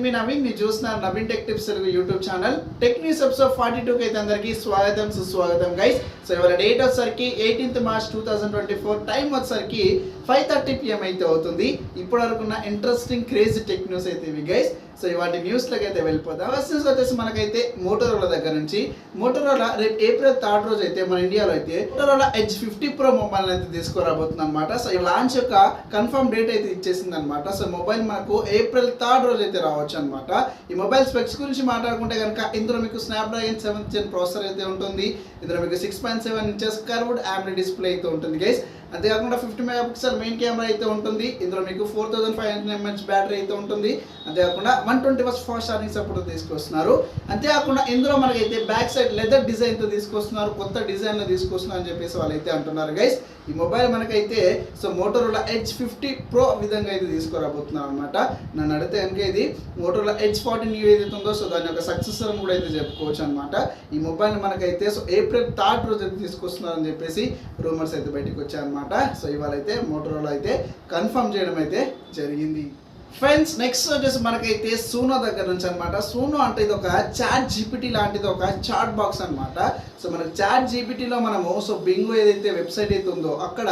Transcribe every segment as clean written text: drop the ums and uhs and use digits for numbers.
మీ నవీన్, మీరు చూస్తున్నారు Naveen tech tips Telugu YouTube channel. Tech news episode 42 కి అయితే అందరికీ స్వాగతం సుస్వాగతం గైస్. సో ఇవాళ డేట్ వచ్చేసరికి 18th March 2024, టైం వచ్చేసరికి 5:30 PM అయితే అవుతుంది. ఇప్పటి వరకున్న ఇంట్రెస్టింగ్ క్రేజీ టెక్ న్యూస్ అయితే ఇవి గైస్. సో ఇవాటి న్యూస్లోకి అయితే వెళ్ళిపోతాం. ఫస్ట్ న్యూస్ వచ్చేసి మనకైతే మోటోరోలా దగ్గర నుంచి. మోటోరోలా రేపు April 3 రోజు అయితే మన ఇండియాలో అయితే మోటోరోలా Edge 50 Pro మొబైల్ అయితే తీసుకురాబోతుంది అనమాట. సో ఈ లాంచ్ యొక్క కన్ఫర్మ్ డేట్ అయితే ఇచ్చేసింది అనమాట. సో మొబైల్ మనకు April 3 రోజు అయితే రావచ్చు అనమాట. ఈ మొబైల్ స్పెక్స్ గురించి మాట్లాడుకుంటే కనుక ఇందులో మీకు స్నాప్డ్రాగన్ 7th Gen ప్రాసెసర్ అయితే ఉంటుంది. ఇందులో మీకు 6.7 inches కర్వ్డ్ AMOLED డిస్ప్లే అయితే ఉంటుంది గైస్. అంతేకాకుండా 50 MP మెయిన్ కెమెరా అయితే ఉంటుంది. ఇందులో మీకు 4500 mAh బ్యాటరీ అయితే ఉంటుంది. అంతేకాకుండా 120 watts ఫాస్ట్ ఛార్జింగ్ సపోర్ట్ తీసుకొస్తున్నారు. అంతేకాకుండా ఇందులో మనకైతే బ్యాక్ సైడ్ లెదర్ డిజైన్ తో తీసుకొస్తున్నారు, కొత్త డిజైన్ లో తీసుకొస్తున్నారు అని చెప్పేసి వాళ్ళు అయితే అంటున్నారు గైస్. ఈ మొబైల్ మనకైతే సో మోటోరోలా Edge 50 Pro విధంగా అయితే తీసుకురాబోతున్నారు అనమాట. నన్ను అడిగితే కనుక ఇది మోటోరోలా Edge 40 న్యూ ఏదైతే ఉందో సో దాని యొక్క సక్సెసర్ అని కూడా అయితే చెప్పుకోవచ్చు అనమాట. ఈ మొబైల్ మనకైతే సో April 3 రోజు అయితే తీసుకొస్తున్నారు అని చెప్పేసి రూమర్స్ అయితే బయటకు వచ్చాయన్నమాట. సో ఇవాళ అయితే మోటోరోలా అయితే కన్ఫర్మ్ చేయడం అయితే జరిగింది. ఫ్రెండ్స్, నెక్స్ట్ వచ్చేసి మనకైతే సూనో దగ్గర నుంచి అనమాట. సూనో అంటే ఇది ఒక చాట్ జీపీటీ లాంటిది, ఒక చాట్ బాక్స్ అనమాట. సో మనకు చాట్ జీపీటీలో మనము సో బింగో ఏదైతే వెబ్సైట్ అయితే ఉందో అక్కడ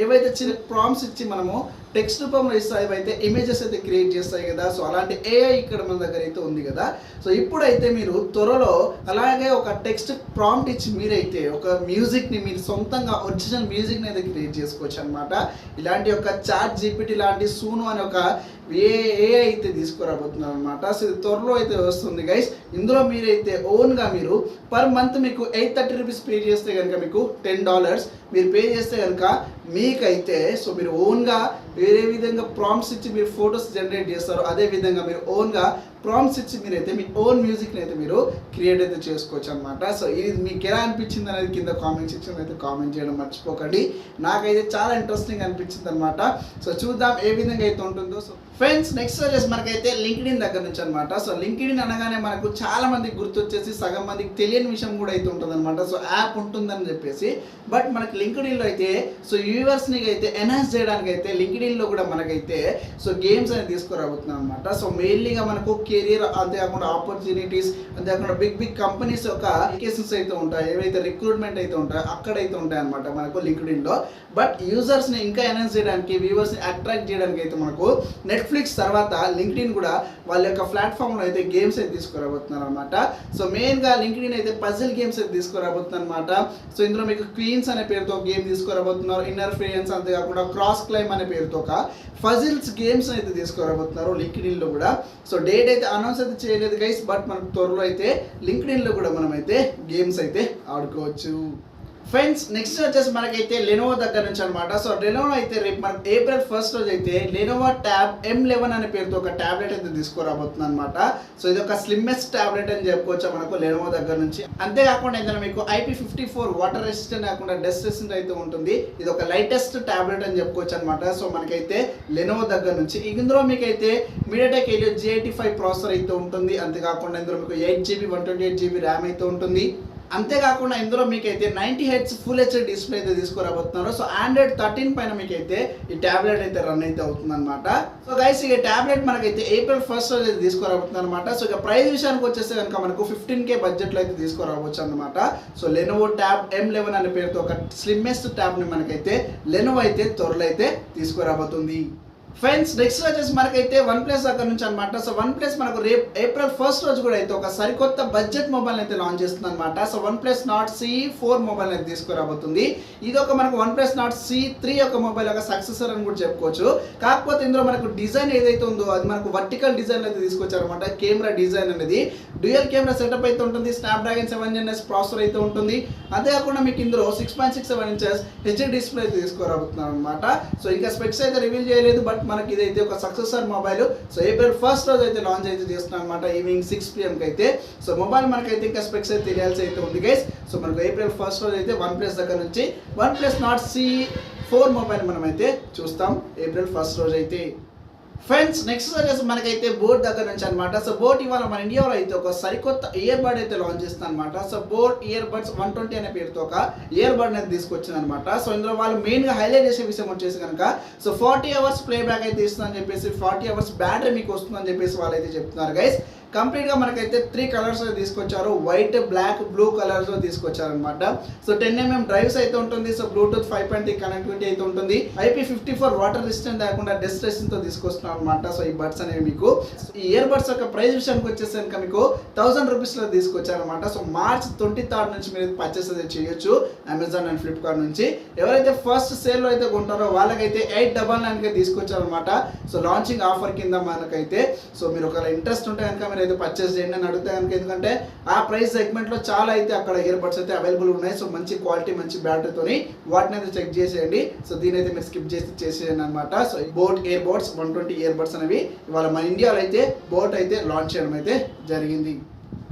ఏవైతే చిన్న ప్రాంప్ట్స్ ఇచ్చి మనము టెక్స్ట్ రూపంలో ఇస్తాయి, ఏవైతే ఇమేజెస్ అయితే క్రియేట్ చేస్తాయి కదా. సో అలాంటి ఏఐ ఇక్కడ మన దగ్గర అయితే ఉంది కదా. సో ఇప్పుడైతే మీరు త్వరలో అలాగే ఒక టెక్స్ట్ ప్రాంప్ట్ ఇచ్చి మీరైతే ఒక మ్యూజిక్ని మీరు సొంతంగా ఒరిజినల్ మ్యూజిక్ని అయితే క్రియేట్ చేసుకోవచ్చు అనమాట. ఇలాంటి ఒక చాట్ జీపీటీ లాంటి సూనో అనే ఒక ఏఐ అయితే తీసుకురాబోతున్నారు అనమాట. సో ఇది త్వరలో అయితే వస్తుంది గైస్. ఇందులో మీరైతే ఓన్గా మీరు పర్ మంత్ మీకు 830 రూపీస్ పే చేస్తే కనుక మీకు $10 మీరు పే చేస్తే కనుక మీకైతే సో మీరు ఓన్గా వేరే విధంగా ప్రాంప్ట్స్ ఇచ్చి మీరు ఫొటోస్ జనరేట్ చేస్తారు. అదే విధంగా మీరు ఓన్గా ప్రాంప్ట్స్ ఇచ్చి మీరైతే మీ ఓన్ మ్యూజిక్ని అయితే మీరు క్రియేట్ అయితే చేసుకోవచ్చు అనమాట. సో ఇది మీకు ఎలా అనిపించింది అనేది కింద కామెంట్ సెక్షన్ అయితే కామెంట్ చేయడం మర్చిపోకండి. నాకైతే చాలా ఇంట్రెస్టింగ్ అనిపించింది అనమాట. సో చూద్దాం ఏ విధంగా అయితే ఉంటుందో. సో ఫ్రెండ్స్, నెక్స్ట్ వచ్చేసి మనకైతే లింక్డ్ఇన్ దగ్గర నుంచి అనమాట. సో లింక్డ్ఇన్ అనగానే మనకు చాలా మందికి గుర్తొచ్చేసి సగం మందికి తెలియని విషయం కూడా అయితే ఉంటుంది అనమాట. సో యాప్ ఉంటుందని చెప్పేసి, బట్ మనకి లింక్డ్ఇన్లో అయితే సో యూవర్స్ని అయితే ఎన్హాన్స్ చేయడానికి అయితే లింక్డ్ఇన్లో కూడా మనకైతే సో గేమ్స్ అనేది తీసుకురాబోతున్నాం అనమాట. సో మెయిన్లీగా మనకు కెరీర్, అంతేకాకుండా ఆపర్చునిటీస్, అంతేకాకుండా బిగ్ కంపెనీస్ యొక్క అప్లికేషన్స్ అయితే ఉంటాయి, ఏవైతే రిక్రూట్మెంట్ అయితే ఉంటాయో అక్కడైతే ఉంటాయి అనమాట మనకు లింక్డ్ఇన్లో. బట్ యూజర్స్ని ఇంకా ఎన్హాన్స్ చేయడానికి, వ్యూవర్స్ని అట్రాక్ట్ చేయడానికి అయితే మనకు నెట్ఫ్లిక్స్ తర్వాత లింక్డ్ఇన్ కూడా వాళ్ళ యొక్క ప్లాట్ఫామ్లో అయితే గేమ్స్ అయితే తీసుకురాబోతున్నారు అనమాట. సో మెయిన్గా లింక్డ్ఇన్ అయితే పజిల్ గేమ్స్ అయితే తీసుకురాబోతున్నారు అనమాట. సో ఇందులో మీకు క్వీన్స్ అనే పేరుతో గేమ్ తీసుకురాబోతున్నారు, ఇన్నర్ ఫియన్స్, అంతేకాకుండా క్రాస్ క్లైమ్ అనే పేరుతో ఒక పజిల్స్ గేమ్స్ అయితే తీసుకురాబోతున్నారు లింక్డ్ఇన్లో కూడా. సో డేట్ అయితే అనౌన్స్ అయితే చేయలేదు గైస్, బట్ మనకు త్వరలో అయితే లింక్డ్ఇన్లో కూడా మనం అయితే గేమ్స్ అయితే ఆడుకోవచ్చు. ఫ్రెండ్స్, నెక్స్ట్ వచ్చేసి మనకైతే లెనోవో దగ్గర నుంచి అనమాట. సో లెనోవో అయితే రేపు మనకు April 1 రోజు అయితే లెనోవో ట్యాబ్ M11 అనే పేరుతో ఒక ట్యాబ్లెట్ అయితే తీసుకురాబోతుంది అనమాట. సో ఇది ఒక స్లిమ్మెస్ట్ ట్యాబ్లెట్ అని చెప్పుకోవచ్చు మనకు లెనోవో దగ్గర నుంచి. అంతేకాకుండా ఇందులో మీకు IP54 వాటర్ రెసిస్టెంట్ కాకుండా డస్ట్ రెసిస్టెంట్ అయితే ఉంటుంది. ఇది ఒక లైటెస్ట్ ట్యాబ్లెట్ అని చెప్పుకోవచ్చు అనమాట. సో మనకైతే లెనోవో దగ్గర నుంచి ఇందులో మీకైతే MediaTek Helio G85 ప్రాసెసర్ అయితే ఉంటుంది. అంతేకాకుండా ఇందులో మీకు 8GB 128GB ర్యామ్ అయితే ఉంటుంది. అంతేకాకుండా ఇందులో మీకైతే 90Hz ఫుల్ హెచ్డి డిస్ప్లే అయితే తీసుకురాబోతున్నారు. సో Android 13 పైన మీకైతే ఈ ట్యాబ్లెట్ అయితే రన్ అయితే అవుతుంది అనమాట. సో గైస్, ఈ ట్యాబ్లెట్ మనకైతే April 1 రోజు అయితే తీసుకురాబోతుంది అనమాట. సో ఇక ప్రైస్ విషయానికి వచ్చేస్తే కనుక మనకు 15K బడ్జెట్లో అయితే తీసుకురావచ్చు అనమాట. సో లెనోవో ట్యాబ్ M11 అనే పేరుతో ఒక స్లిమ్మెస్ట్ ట్యాబ్ని మనకైతే లెనోవో అయితే త్వరలో అయితే తీసుకురాబోతుంది. ఫ్రెండ్స్, నెక్స్ట్ వచ్చేసి మనకైతే OnePlus దగ్గర నుంచి అనమాట. సో OnePlus మనకు రేపు April 1 రోజు కూడా అయితే ఒక సరికొత్త బడ్జెట్ మొబైల్ అయితే లాంచ్ చేస్తుంది అనమాట. So OnePlus Nord CE4 mobile అయితే తీసుకురాబోతుంది. ఇది ఒక మనకు OnePlus Nord CE3 యొక్క మొబైల్ ఒక సక్సెసర్ అని కూడా చెప్పుకోవచ్చు. కాకపోతే ఇందులో మనకు డిజైన్ ఏదైతే ఉందో అది మనకు వర్టికల్ డిజైన్ అయితే తీసుకొచ్చారు అనమాట. కెమెరా డిజైన్ అనేది డ్యూయల్ కెమెరా సెటప్ అయితే ఉంటుంది. స్నాప్డ్రాగన్ 7 Gen ప్రాసెసర్ అయితే ఉంటుంది. అంతేకాకుండా మీకు ఇందులో 6.67 inches హెచ్డి డిస్ప్లే అయితే తీసుకురాబోతున్నారు అనమాట. సో ఇంకా స్పెక్స్ అయితే రివీల్ చేయలేదు, బట్ మనకి ఇదైతే ఒక సక్సెసర్ మొబైల్. సో April 1 రోజు అయితే లాంచ్ అయితే చేస్తున్నాం అనమాట, ఈవినింగ్ 6 PM కి అయితే. సో మొబైల్ మనకైతే ఇంకా స్పెక్స్ అయితే తెలియాల్సి అయితే ఉంది గైస్. సో మనకు April 1 రోజు అయితే OnePlus దగ్గర నుంచి OnePlus Nord CE4 మొబైల్ మనం అయితే చూస్తాం April 1 రోజు అయితే. ఫ్రెండ్స్ నెక్స్ట్ వచ్చేసి మనకైతే బోట్ దగ్గర నుంచి అనమాట. సో బోట్ ఇవాళ మన ఇండియాలో అయితే ఒక సరికొత్త ఇయర్ బడ్ అయితే లాంచ్ చేస్తుంది అనమాట. సో బోట్ ఇయర్ బడ్స్ 120 అనే పేరుతో ఒక ఇయర్ బడ్ అనేది తీసుకొచ్చింది అనమాట. సో ఇందులో వాళ్ళు మెయిన్ గా హైలైట్ చేసే విషయం వచ్చేసి కనుక సో 40 అవర్స్ ప్లే బ్యాక్ అయితే ఇస్తుందని చెప్పేసి 40 అవర్స్ బ్యాటరీ మీకు వస్తుందని చెప్పేసి వాళ్ళు అయితే చెప్తున్నారు గైస్. కంప్లీట్ గా మనకైతే 3 కలర్స్ తీసుకొచ్చారు, వైట్, బ్లాక్, బ్లూ కలర్స్ లో తీసుకొచ్చారు అనమాట. సో 10mm డ్రైవ్స్ అయితే ఉంటుంది. సో బ్లూటూత్ 5.3 కనెక్టివిటీ అయితే ఉంటుంది. IP54 వాటర్ రెసిస్టెంట్ లేకుండా డస్ట్ రెసిస్టెంట్ తో తీసుకొస్తున్నాం అనమాట. సో ఈ బడ్స్ అనేవి మీకు ఈ ఇయర్ బడ్స్ యొక్క ప్రైస్ విషయానికి వచ్చేసి కనుక మీకు 1000 రూపీస్ లో తీసుకొచ్చారు అనమాట. సో మార్చ్ 23 నుంచి మీరు పర్చేస్ అయితే చేయొచ్చు అమెజాన్ అండ్ ఫ్లిప్కార్ట్ నుంచి. ఎవరైతే ఫస్ట్ సేల్ లో అయితే కొంటారో వాళ్ళకైతే 899 కి తీసుకొచ్చారు అనమాట. సో లాంచింగ్ ఆఫర్ కింద మనకైతే సో మీరు ఒకవేళ ఇంట్రెస్ట్ ఉంటే కనుక అయితే పర్చేస్ చేయండి అని అడిగితే కనుక, ఎందుకంటే ఆ ప్రైస్ సెగ్మెంట్ లో చాలా అయితే అక్కడ ఇయర్ బడ్స్ అయితే అవైలబుల్ ఉన్నాయి. సో మంచి క్వాలిటీ మంచి బ్యాటరీతోని వాటిని అయితే చెక్ చేసేయండి. సో దీని అయితే మీరు స్కిప్ చేసి చేసేయండి అనమాట. So boat ear buds 120 ear buds అనేవి ఇవాళ మన ఇండియాలో అయితే బోట్ అయితే లాంచ్ చేయడం అయితే జరిగింది.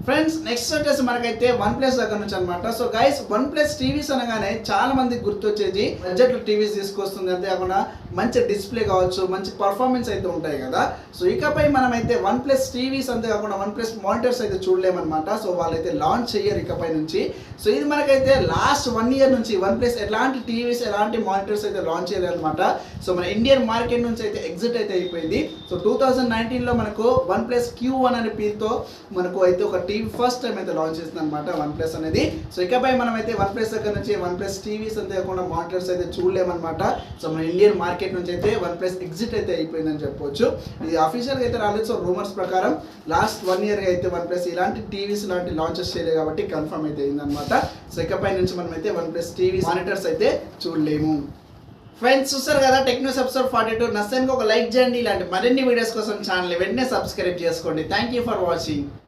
ఫ్రెండ్స్ నెక్స్ట్ వచ్చేసి మనకైతే OnePlus దగ్గర నుంచి అనమాట. సో గైస్ OnePlus టీవీస్ అనగానే చాలా మందికి గుర్తొచ్చేది బడ్జెట్ టీవీస్ తీసుకొస్తుంది, అంతేకాకుండా మంచి డిస్ప్లే కావచ్చు, మంచి పర్ఫార్మెన్స్ అయితే ఉంటాయి కదా. సో ఇకపై మనం అయితే OnePlus టీవీస్ అంతేకాకుండా OnePlus మానిటర్స్ అయితే చూడలేమన్నమాట. సో వాళ్ళైతే లాంచ్ చేయరు ఇకపై నుంచి. సో ఇది మనకైతే లాస్ట్ 1 ఇయర్ నుంచి OnePlus ఎలాంటి టీవీస్ ఎలాంటి మానిటర్స్ అయితే లాంచ్ చేయలేదు అనమాట. సో మన ఇండియన్ మార్కెట్ నుంచి అయితే ఎగ్జిట్ అయితే అయిపోయింది. సో 2019లో మనకు OnePlus Q1 అనే పేరుతో మనకు అయితే ఒక టీవీ ఫస్ట్ టైం అయితే లాంచ్ చేస్తుంది అనమాట OnePlus అనేది. సో ఇకపై మనం అయితే OnePlus దగ్గర నుంచి OnePlus టీవీస్ అంతేకాకుండా మానిటర్స్ అయితే చూడలేమన్నమాట. సో మన ఇండియన్ మార్కెట్ నుంచి అయితే OnePlus ఎగ్జిట్ అయితే అయిపోయిందని చెప్పొచ్చు. ఇది అఫీషియల్గా అయితే రాలేదు. సో రూమర్స్ ప్రకారం లాస్ట్ 1 ఇయర్ అయితే OnePlus ఇలాంటి టీవీస్ ఇలాంటి లాంచెస్ చేయలేదు కాబట్టి కన్ఫర్మ్ అయితే అయిందనమాట. సో ఇకపై నుంచి మనం అయితే OnePlus టీవీ మానిటర్స్ అయితే చూడలేము. ఫ్రెండ్స్ చూస్తారు కదా టెక్ న్యూస్ ఎపిసోడ్ 42 నచ్చానికి ఒక లైక్ చేయండి. ఇలాంటి మరిన్ని వీడియోస్ కోసం ఛానల్ వెంటనే సబ్స్క్రైబ్ చేసుకోండి. Thank you for watching.